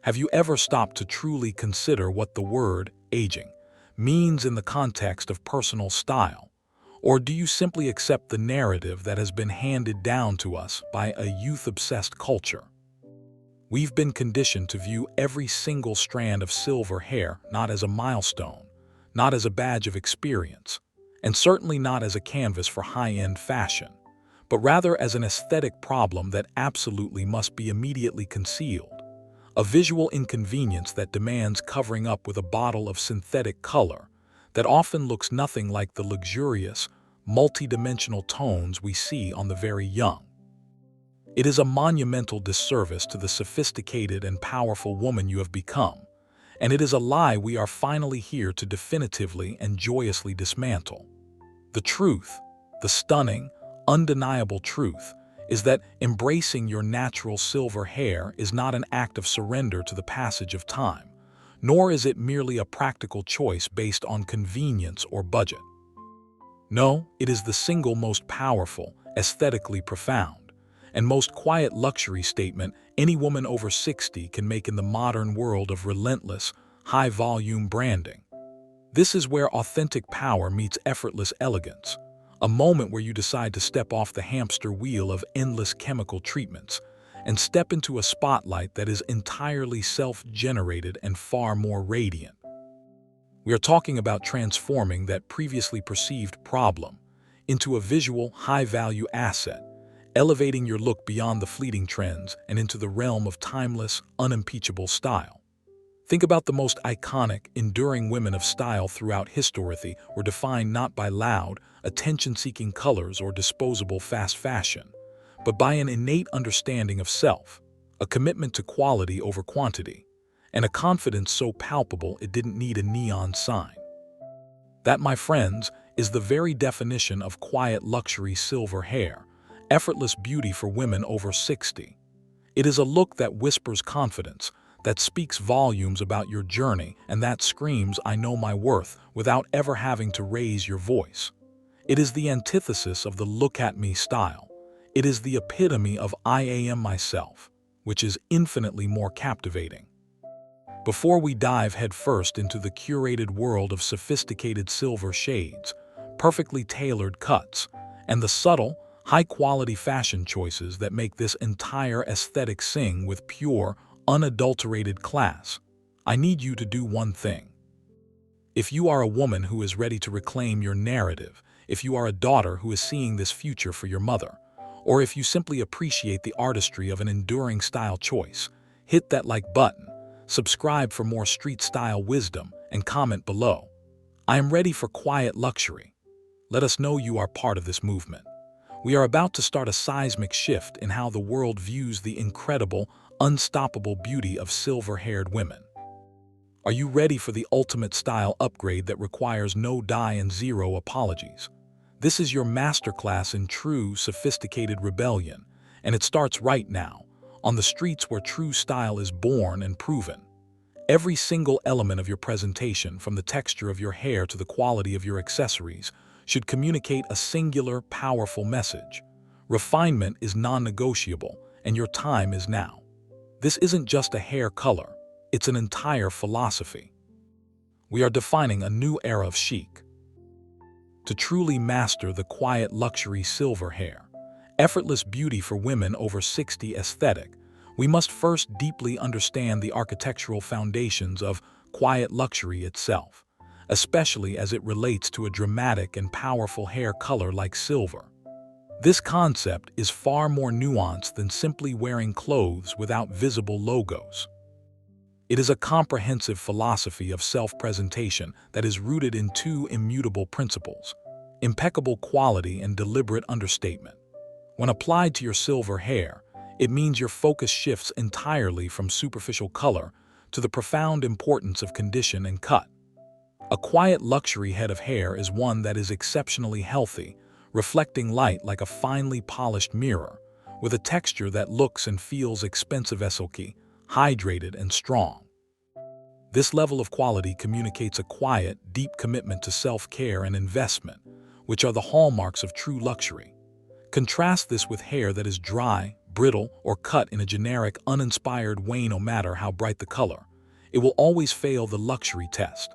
Have you ever stopped to truly consider what the word aging means in the context of personal style? Or do you simply accept the narrative that has been handed down to us by a youth-obsessed culture? We've been conditioned to view every single strand of silver hair not as a milestone, not as a badge of experience, and certainly not as a canvas for high-end fashion, but rather as an aesthetic problem that absolutely must be immediately concealed, a visual inconvenience that demands covering up with a bottle of synthetic color that often looks nothing like the luxurious, multi-dimensional tones we see on the very young. It is a monumental disservice to the sophisticated and powerful woman you have become, and it is a lie we are finally here to definitively and joyously dismantle. The truth, the stunning, undeniable truth, is that embracing your natural silver hair is not an act of surrender to the passage of time, nor is it merely a practical choice based on convenience or budget. No, it is the single most powerful, aesthetically profound, and most quiet luxury statement any woman over 60 can make in the modern world of relentless, high-volume branding. This is where authentic power meets effortless elegance, a moment where you decide to step off the hamster wheel of endless chemical treatments and step into a spotlight that is entirely self-generated and far more radiant. We are talking about transforming that previously perceived problem into a visual, high-value asset, elevating your look beyond the fleeting trends and into the realm of timeless, unimpeachable style. Think about the most iconic, enduring women of style throughout history were defined not by loud, attention-seeking colors or disposable fast fashion, but by an innate understanding of self, a commitment to quality over quantity, and a confidence so palpable it didn't need a neon sign. That, my friends, is the very definition of quiet luxury silver hair, effortless beauty for women over 60. It is a look that whispers confidence, that speaks volumes about your journey, and that screams, "I know my worth," without ever having to raise your voice. It is the antithesis of the "look at me" style. It is the epitome of "I am myself," which is infinitely more captivating. Before we dive headfirst into the curated world of sophisticated silver shades, perfectly tailored cuts, and the subtle, high-quality fashion choices that make this entire aesthetic sing with pure, unadulterated class, I need you to do one thing. If you are a woman who is ready to reclaim your narrative, if you are a daughter who is seeing this future for your mother, or if you simply appreciate the artistry of an enduring style choice, hit that like button, subscribe for more street-style wisdom, and comment below. I am ready for quiet luxury. Let us know you are part of this movement. We are about to start a seismic shift in how the world views the incredible, unstoppable beauty of silver-haired women. Are you ready for the ultimate style upgrade that requires no dye and zero apologies? This is your masterclass in true, sophisticated rebellion, and it starts right now, on the streets where true style is born and proven. Every single element of your presentation, from the texture of your hair to the quality of your accessories, should communicate a singular, powerful message. Refinement is non-negotiable, and your time is now. This isn't just a hair color, it's an entire philosophy. We are defining a new era of chic. To truly master the quiet luxury silver hair, effortless beauty for women over 60 aesthetic, we must first deeply understand the architectural foundations of quiet luxury itself, especially as it relates to a dramatic and powerful hair color like silver. This concept is far more nuanced than simply wearing clothes without visible logos. It is a comprehensive philosophy of self-presentation that is rooted in two immutable principles: impeccable quality and deliberate understatement. When applied to your silver hair, it means your focus shifts entirely from superficial color to the profound importance of condition and cut. A quiet luxury head of hair is one that is exceptionally healthy, reflecting light like a finely polished mirror, with a texture that looks and feels expensive, silky, hydrated, and strong. This level of quality communicates a quiet, deep commitment to self-care and investment, which are the hallmarks of true luxury. Contrast this with hair that is dry, brittle, or cut in a generic, uninspired way no matter how bright the color. It will always fail the luxury test.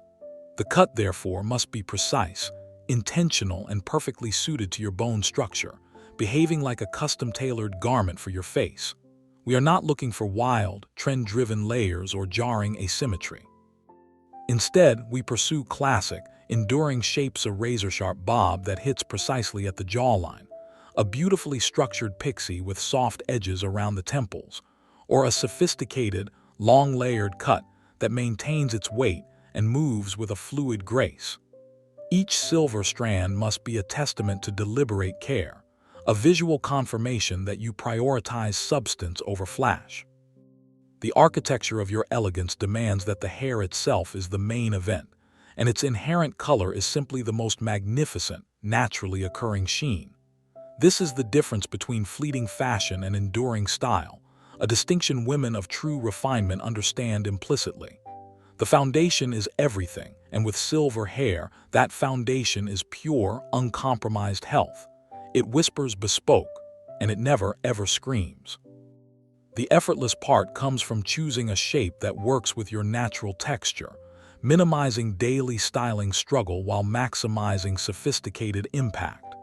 The cut, therefore, must be precise, intentional, and perfectly suited to your bone structure, behaving like a custom-tailored garment for your face. We are not looking for wild, trend-driven layers or jarring asymmetry. Instead, we pursue classic, enduring shapes: a razor-sharp bob that hits precisely at the jawline, a beautifully structured pixie with soft edges around the temples, or a sophisticated, long-layered cut that maintains its weight and moves with a fluid grace. Each silver strand must be a testament to deliberate care, a visual confirmation that you prioritize substance over flash. The architecture of your elegance demands that the hair itself is the main event, and its inherent color is simply the most magnificent, naturally occurring sheen. This is the difference between fleeting fashion and enduring style, a distinction women of true refinement understand implicitly. The foundation is everything, and with silver hair, that foundation is pure, uncompromised health. It whispers bespoke, and it never, ever screams. The effortless part comes from choosing a shape that works with your natural texture, minimizing daily styling struggle while maximizing sophisticated impact.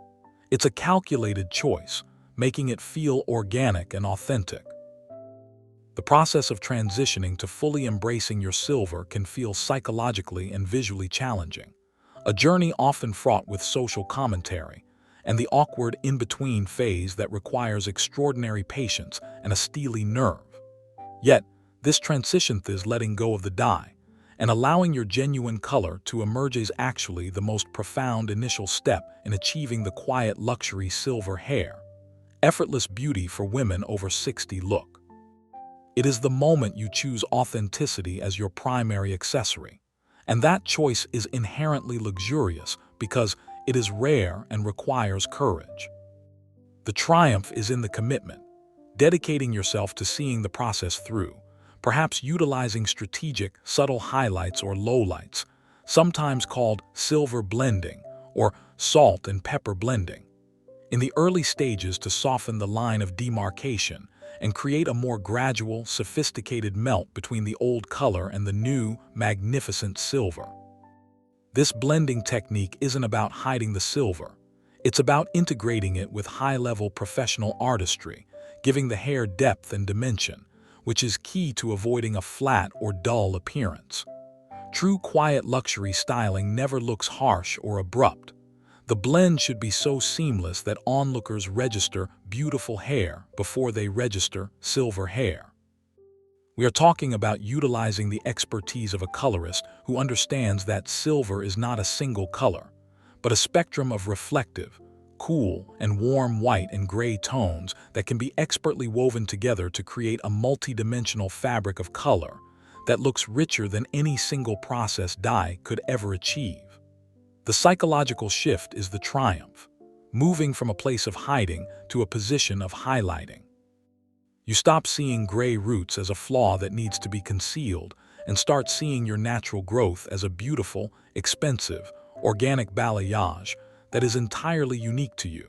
It's a calculated choice, making it feel organic and authentic. The process of transitioning to fully embracing your silver can feel psychologically and visually challenging, a journey often fraught with social commentary, and the awkward in-between phase that requires extraordinary patience and a steely nerve. Yet, this transition is letting go of the dye and allowing your genuine color to emerge is actually the most profound initial step in achieving the quiet luxury silver hair. Effortless beauty for women over 60 look. It is the moment you choose authenticity as your primary accessory, and that choice is inherently luxurious because it is rare and requires courage. The triumph is in the commitment, dedicating yourself to seeing the process through, perhaps utilizing strategic, subtle highlights or lowlights, sometimes called silver blending or salt and pepper blending, in the early stages to soften the line of demarcation and create a more gradual, sophisticated melt between the old color and the new, magnificent silver. This blending technique isn't about hiding the silver. It's about integrating it with high-level professional artistry, giving the hair depth and dimension, which is key to avoiding a flat or dull appearance. True quiet luxury styling never looks harsh or abrupt. The blend should be so seamless that onlookers register beautiful hair before they register silver hair. We are talking about utilizing the expertise of a colorist who understands that silver is not a single color, but a spectrum of reflective, cool, and warm white and gray tones that can be expertly woven together to create a multi-dimensional fabric of color that looks richer than any single process dye could ever achieve. The psychological shift is the triumph, moving from a place of hiding to a position of highlighting. You stop seeing gray roots as a flaw that needs to be concealed and start seeing your natural growth as a beautiful, expensive, organic balayage that is entirely unique to you.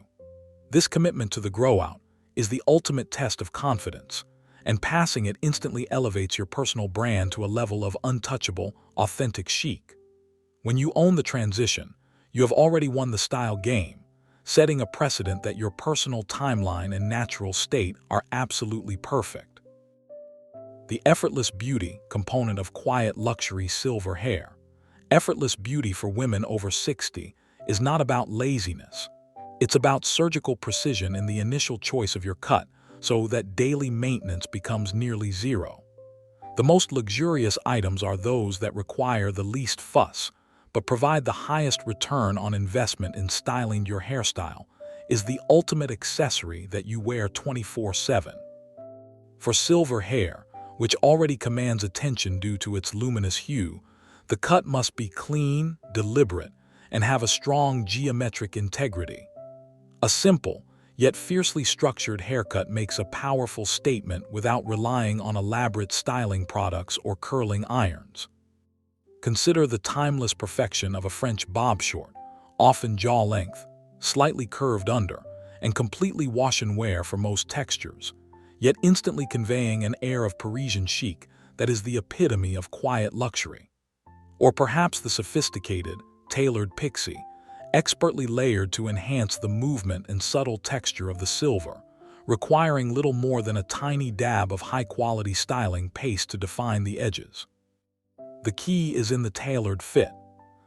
This commitment to the grow-out is the ultimate test of confidence, and passing it instantly elevates your personal brand to a level of untouchable, authentic chic. When you own the transition, you have already won the style game, setting a precedent that your personal timeline and natural state are absolutely perfect. The effortless beauty component of quiet luxury silver hair. Effortless beauty for women over 60 is not about laziness. It's about surgical precision in the initial choice of your cut so that daily maintenance becomes nearly zero. The most luxurious items are those that require the least fuss, but provide the highest return on investment in styling. Your hairstyle is the ultimate accessory that you wear 24/7. For silver hair, which already commands attention due to its luminous hue, the cut must be clean, deliberate, and have a strong geometric integrity. A simple, yet fiercely structured haircut makes a powerful statement without relying on elaborate styling products or curling irons. Consider the timeless perfection of a French bob short, often jaw-length, slightly curved under, and completely wash and wear for most textures. yet instantly conveying an air of Parisian chic that is the epitome of quiet luxury. Or perhaps the sophisticated, tailored pixie, expertly layered to enhance the movement and subtle texture of the silver, requiring little more than a tiny dab of high-quality styling paste to define the edges. The key is in the tailored fit.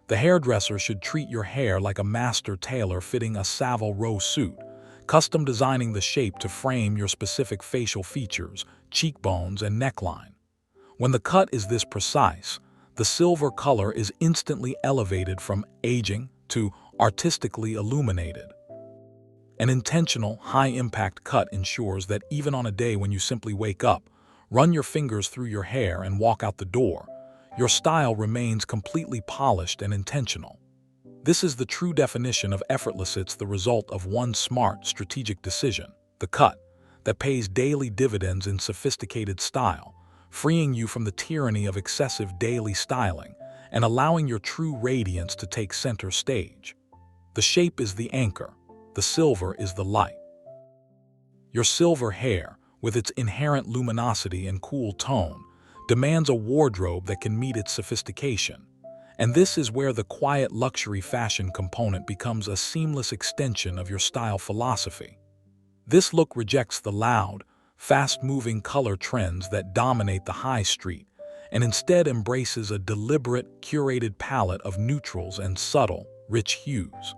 The hairdresser should treat your hair like a master tailor fitting a Savile Row suit, custom designing the shape to frame your specific facial features, cheekbones, and neckline. When the cut is this precise, the silver color is instantly elevated from aging to artistically illuminated. An intentional, high-impact cut ensures that even on a day when you simply wake up, run your fingers through your hair and walk out the door, your style remains completely polished and intentional. This is the true definition of effortless. It's the result of one smart, strategic decision, the cut, that pays daily dividends in sophisticated style, freeing you from the tyranny of excessive daily styling and allowing your true radiance to take center stage. The shape is the anchor, the silver is the light. Your silver hair, with its inherent luminosity and cool tone, demands a wardrobe that can meet its sophistication. And this is where the quiet luxury fashion component becomes a seamless extension of your style philosophy. This look rejects the loud, fast-moving color trends that dominate the high street and instead embraces a deliberate, curated palette of neutrals and subtle, rich hues.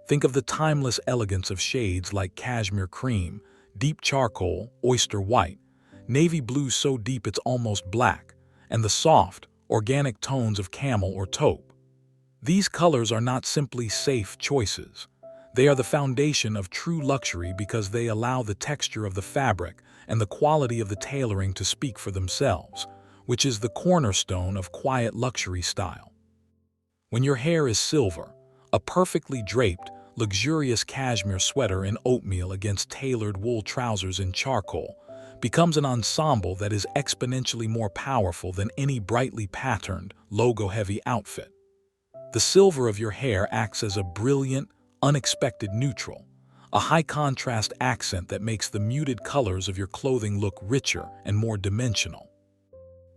Think of the timeless elegance of shades like cashmere cream, deep charcoal, oyster white, navy blue so deep it's almost black, and the soft, organic tones of camel or taupe. These colors are not simply safe choices. They are the foundation of true luxury because they allow the texture of the fabric and the quality of the tailoring to speak for themselves, which is the cornerstone of quiet luxury style. When your hair is silver, a perfectly draped, luxurious cashmere sweater in oatmeal against tailored wool trousers in charcoal becomes an ensemble that is exponentially more powerful than any brightly patterned, logo-heavy outfit. The silver of your hair acts as a brilliant, unexpected neutral, a high-contrast accent that makes the muted colors of your clothing look richer and more dimensional.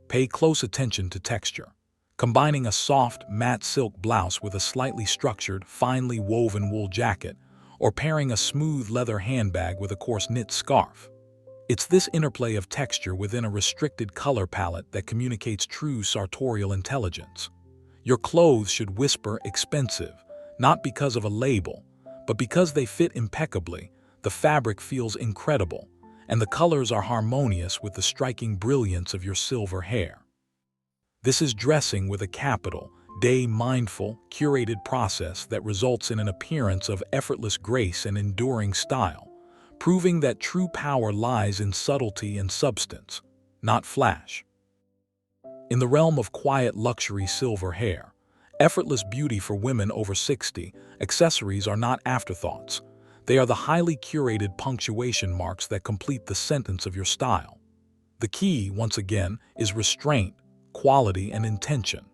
Pay close attention to texture. Combining a soft, matte silk blouse with a slightly structured, finely woven wool jacket, or pairing a smooth leather handbag with a coarse knit scarf. It's this interplay of texture within a restricted color palette that communicates true sartorial intelligence. Your clothes should whisper expensive, not because of a label, but because they fit impeccably, the fabric feels incredible, and the colors are harmonious with the striking brilliance of your silver hair. This is dressing with a capital, day-mindful, curated process that results in an appearance of effortless grace and enduring style, proving that true power lies in subtlety and substance, not flash. In the realm of quiet luxury silver hair, effortless beauty for women over 60, accessories are not afterthoughts. They are the highly curated punctuation marks that complete the sentence of your style. The key, once again, is restraint, quality, and intention.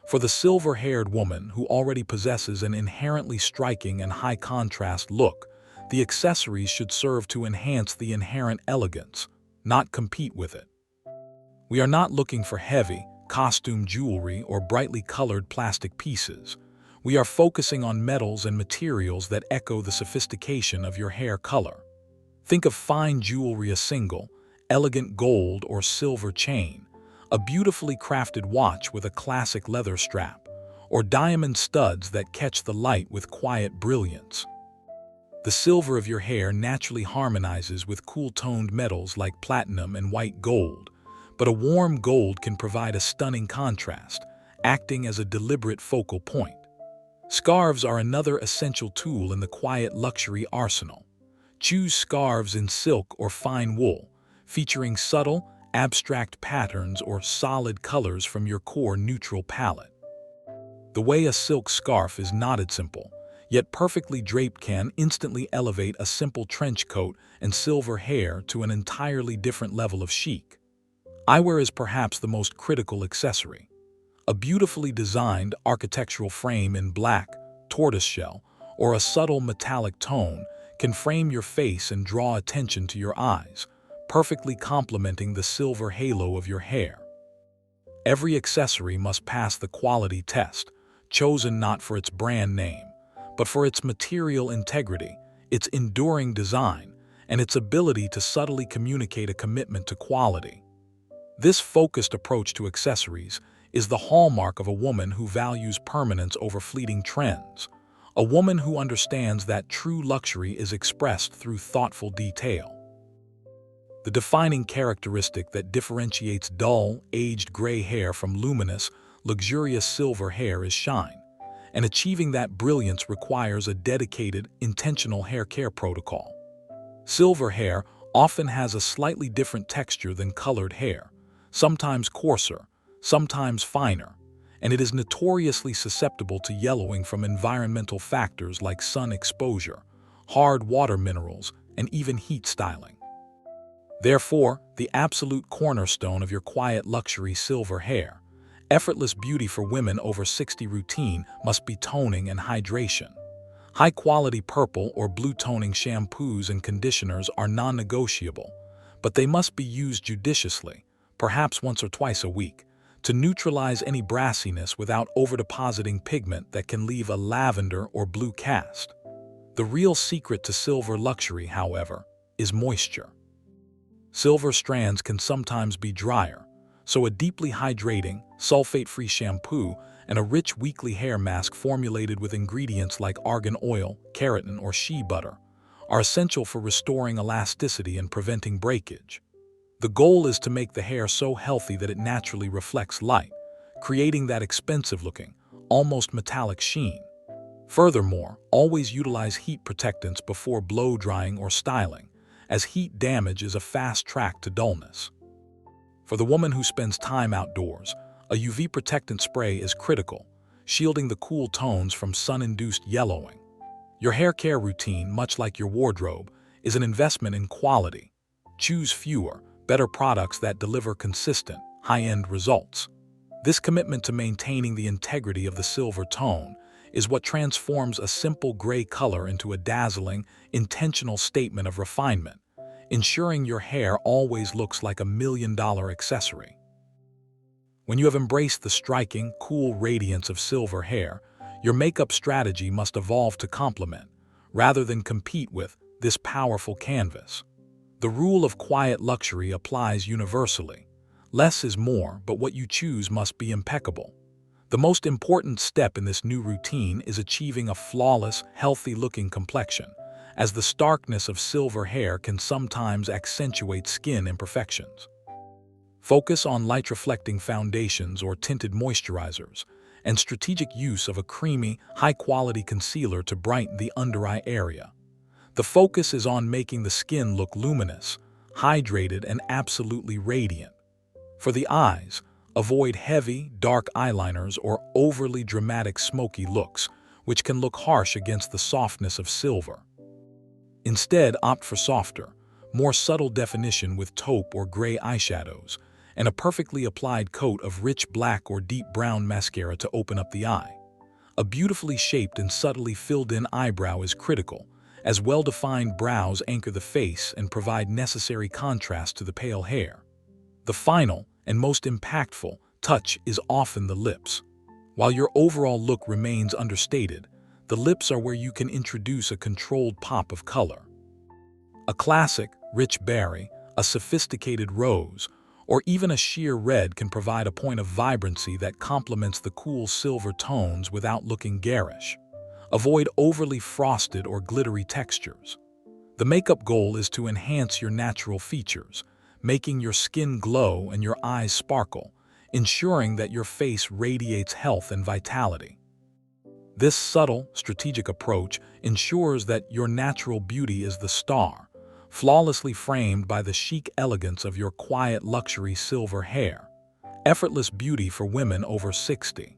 For the silver-haired woman who already possesses an inherently striking and high-contrast look, the accessories should serve to enhance the inherent elegance, not compete with it. We are not looking for heavy, costume jewelry or brightly colored plastic pieces. We are focusing on metals and materials that echo the sophistication of your hair color. Think of fine jewelry, a single, elegant gold or silver chain, a beautifully crafted watch with a classic leather strap, or diamond studs that catch the light with quiet brilliance. The silver of your hair naturally harmonizes with cool-toned metals like platinum and white gold, but a warm gold can provide a stunning contrast, acting as a deliberate focal point. Scarves are another essential tool in the quiet luxury arsenal. Choose scarves in silk or fine wool, featuring subtle, abstract patterns or solid colors from your core neutral palette. The way a silk scarf is knotted simple, yet perfectly draped can instantly elevate a simple trench coat and silver hair to an entirely different level of chic. Eyewear is perhaps the most critical accessory. A beautifully designed architectural frame in black, tortoiseshell, or a subtle metallic tone can frame your face and draw attention to your eyes, perfectly complementing the silver halo of your hair. Every accessory must pass the quality test, chosen not for its brand name, but for its material integrity, its enduring design, and its ability to subtly communicate a commitment to quality. This focused approach to accessories is the hallmark of a woman who values permanence over fleeting trends, a woman who understands that true luxury is expressed through thoughtful detail. The defining characteristic that differentiates dull, aged gray hair from luminous, luxurious silver hair is shine, and achieving that brilliance requires a dedicated, intentional hair care protocol. Silver hair often has a slightly different texture than colored hair, sometimes coarser, sometimes finer, and it is notoriously susceptible to yellowing from environmental factors like sun exposure, hard water minerals, and even heat styling. Therefore, the absolute cornerstone of your quiet luxury silver hair, effortless beauty for women over 60 routine must be toning and hydration. High-quality purple or blue toning shampoos and conditioners are non-negotiable, but they must be used judiciously, perhaps once or twice a week, to neutralize any brassiness without overdepositing pigment that can leave a lavender or blue cast. The real secret to silver luxury, however, is moisture. Silver strands can sometimes be drier, so a deeply hydrating, sulfate-free shampoo and a rich weekly hair mask formulated with ingredients like argan oil, keratin, or shea butter are essential for restoring elasticity and preventing breakage. The goal is to make the hair so healthy that it naturally reflects light, creating that expensive-looking, almost metallic sheen. Furthermore, always utilize heat protectants before blow-drying or styling, as heat damage is a fast track to dullness. For the woman who spends time outdoors, a UV protectant spray is critical, shielding the cool tones from sun-induced yellowing. Your hair care routine, much like your wardrobe, is an investment in quality. Choose fewer, better products that deliver consistent, high-end results. This commitment to maintaining the integrity of the silver tone is what transforms a simple gray color into a dazzling, intentional statement of refinement, ensuring your hair always looks like $1 million accessory. When you have embraced the striking, cool radiance of silver hair, your makeup strategy must evolve to complement, rather than compete with, this powerful canvas. The rule of quiet luxury applies universally. Less is more, but what you choose must be impeccable. The most important step in this new routine is achieving a flawless, healthy-looking complexion, as the starkness of silver hair can sometimes accentuate skin imperfections. Focus on light-reflecting foundations or tinted moisturizers, and strategic use of a creamy, high-quality concealer to brighten the under-eye area. The focus is on making the skin look luminous, hydrated, and absolutely radiant. For the eyes, avoid heavy, dark eyeliners or overly dramatic smoky looks, which can look harsh against the softness of silver. Instead, opt for softer, more subtle definition with taupe or gray eyeshadows, and a perfectly applied coat of rich black or deep brown mascara to open up the eye. A beautifully shaped and subtly filled-in eyebrow is critical, as well-defined brows anchor the face and provide necessary contrast to the pale hair. The final, and most impactful, touch is often the lips. While your overall look remains understated, the lips are where you can introduce a controlled pop of color. A classic, rich berry, a sophisticated rose, or even a sheer red can provide a point of vibrancy that complements the cool silver tones without looking garish. Avoid overly frosted or glittery textures. The makeup goal is to enhance your natural features, making your skin glow and your eyes sparkle, ensuring that your face radiates health and vitality. This subtle, strategic approach ensures that your natural beauty is the star, flawlessly framed by the chic elegance of your quiet luxury silver hair. Effortless beauty for women over 60.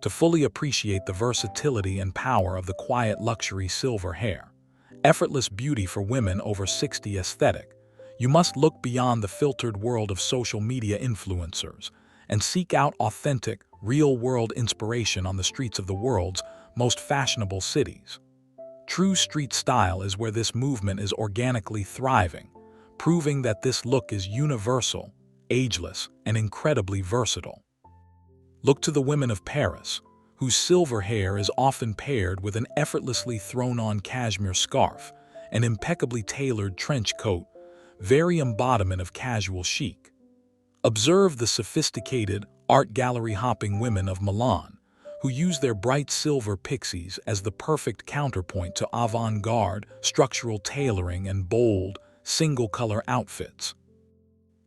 To fully appreciate the versatility and power of the quiet luxury silver hair, effortless beauty for women over 60 aesthetic, you must look beyond the filtered world of social media influencers and seek out authentic, real-world inspiration on the streets of the world's most fashionable cities. True street style is where this movement is organically thriving, proving that this look is universal, ageless, and incredibly versatile. Look to the women of Paris, whose silver hair is often paired with an effortlessly thrown-on cashmere scarf, an impeccably tailored trench coat, very embodiment of casual chic. Observe the sophisticated, art gallery-hopping women of Milan, who use their bright silver pixies as the perfect counterpoint to avant-garde, structural tailoring and bold, single-color outfits.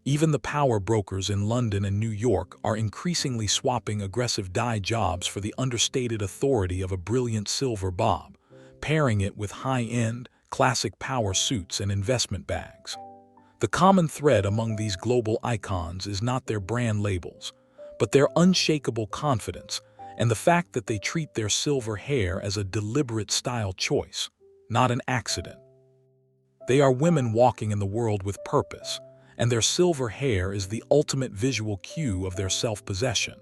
Even the power brokers in London and New York are increasingly swapping aggressive dye jobs for the understated authority of a brilliant silver bob, pairing it with high-end, classic power suits and investment bags. The common thread among these global icons is not their brand labels, but their unshakable confidence and the fact that they treat their silver hair as a deliberate style choice, not an accident. They are women walking in the world with purpose, and their silver hair is the ultimate visual cue of their self-possession.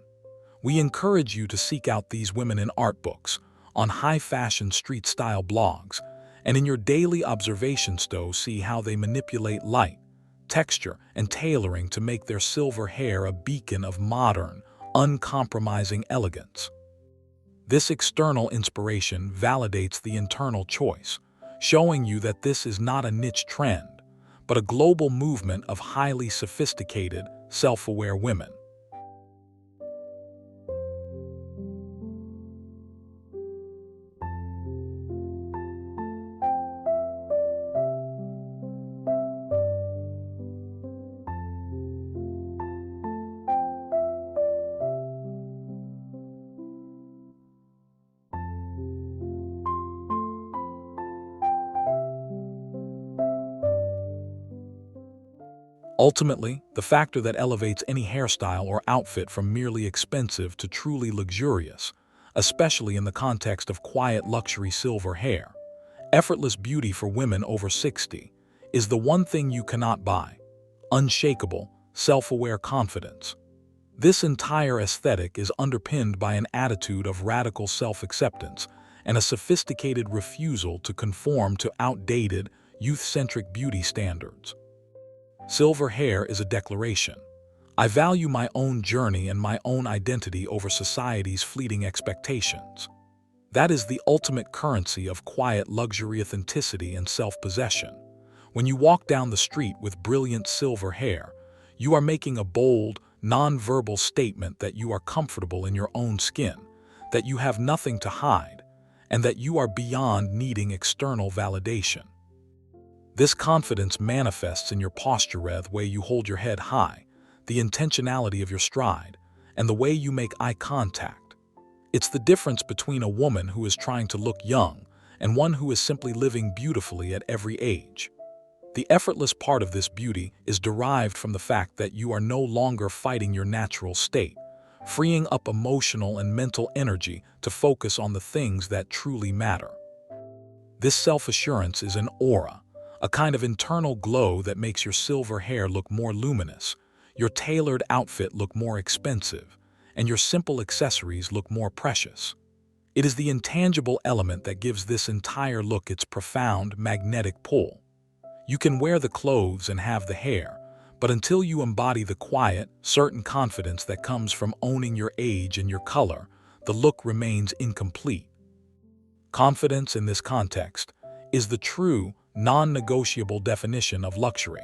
We encourage you to seek out these women in art books, on high-fashion street-style blogs, and in your daily observations to see how they manipulate light, texture, and tailoring to make their silver hair a beacon of modern, uncompromising elegance. This external inspiration validates the internal choice, showing you that this is not a niche trend, but a global movement of highly sophisticated, self-aware women. Ultimately, the factor that elevates any hairstyle or outfit from merely expensive to truly luxurious, especially in the context of quiet luxury silver hair, effortless beauty for women over 60, is the one thing you cannot buy: unshakable, self-aware confidence. This entire aesthetic is underpinned by an attitude of radical self-acceptance and a sophisticated refusal to conform to outdated, youth-centric beauty standards. Silver hair is a declaration. I value my own journey and my own identity over society's fleeting expectations. That is the ultimate currency of quiet luxury, authenticity, and self-possession. When you walk down the street with brilliant silver hair, you are making a bold, non-verbal statement that you are comfortable in your own skin, that you have nothing to hide, and that you are beyond needing external validation. This confidence manifests in your posture, the way you hold your head high, the intentionality of your stride, and the way you make eye contact. It's the difference between a woman who is trying to look young and one who is simply living beautifully at every age. The effortless part of this beauty is derived from the fact that you are no longer fighting your natural state, freeing up emotional and mental energy to focus on the things that truly matter. This self-assurance is an aura, a kind of internal glow that makes your silver hair look more luminous, your tailored outfit look more expensive, and your simple accessories look more precious. It is the intangible element that gives this entire look its profound, magnetic pull. You can wear the clothes and have the hair, but until you embody the quiet, certain confidence that comes from owning your age and your color, the look remains incomplete. Confidence in this context is the true, non-negotiable definition of luxury.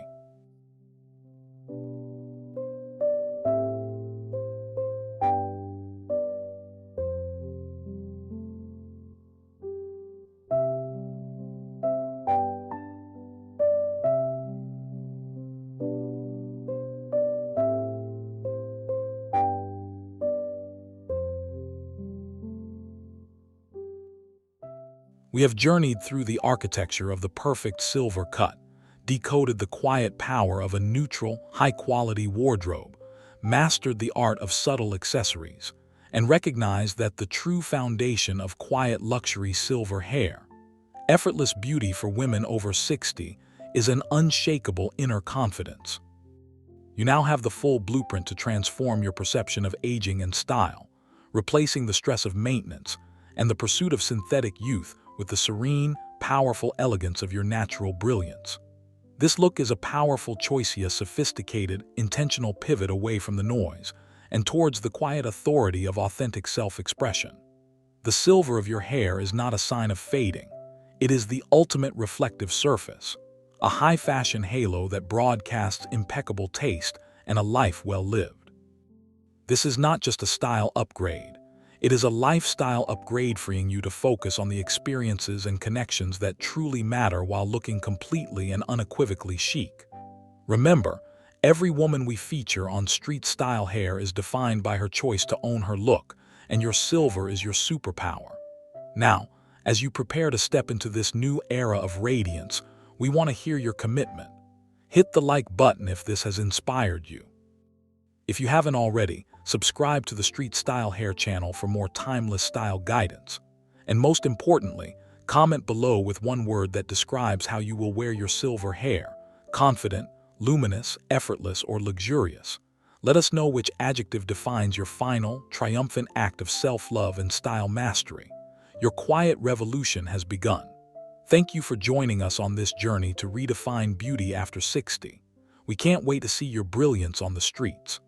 We have journeyed through the architecture of the perfect silver cut, decoded the quiet power of a neutral, high-quality wardrobe, mastered the art of subtle accessories, and recognized that the true foundation of quiet luxury silver hair, effortless beauty for women over 60, is an unshakable inner confidence. You now have the full blueprint to transform your perception of aging and style, replacing the stress of maintenance and the pursuit of synthetic youth with the serene, powerful elegance of your natural brilliance. This look is a powerful choice, a sophisticated, intentional pivot away from the noise and towards the quiet authority of authentic self-expression. The silver of your hair is not a sign of fading. It is the ultimate reflective surface, a high-fashion halo that broadcasts impeccable taste and a life well lived. This is not just a style upgrade. It is a lifestyle upgrade, freeing you to focus on the experiences and connections that truly matter while looking completely and unequivocally chic. Remember, every woman we feature on Street Style Hair is defined by her choice to own her look, and your silver is your superpower. Now, as you prepare to step into this new era of radiance, we want to hear your commitment. Hit the like button if this has inspired you. If you haven't already, subscribe to the Street Style Hair channel for more timeless style guidance. And most importantly, comment below with one word that describes how you will wear your silver hair: confident, luminous, effortless, or luxurious. Let us know which adjective defines your final, triumphant act of self-love and style mastery. Your quiet revolution has begun. Thank you for joining us on this journey to redefine beauty after 60. We can't wait to see your brilliance on the streets.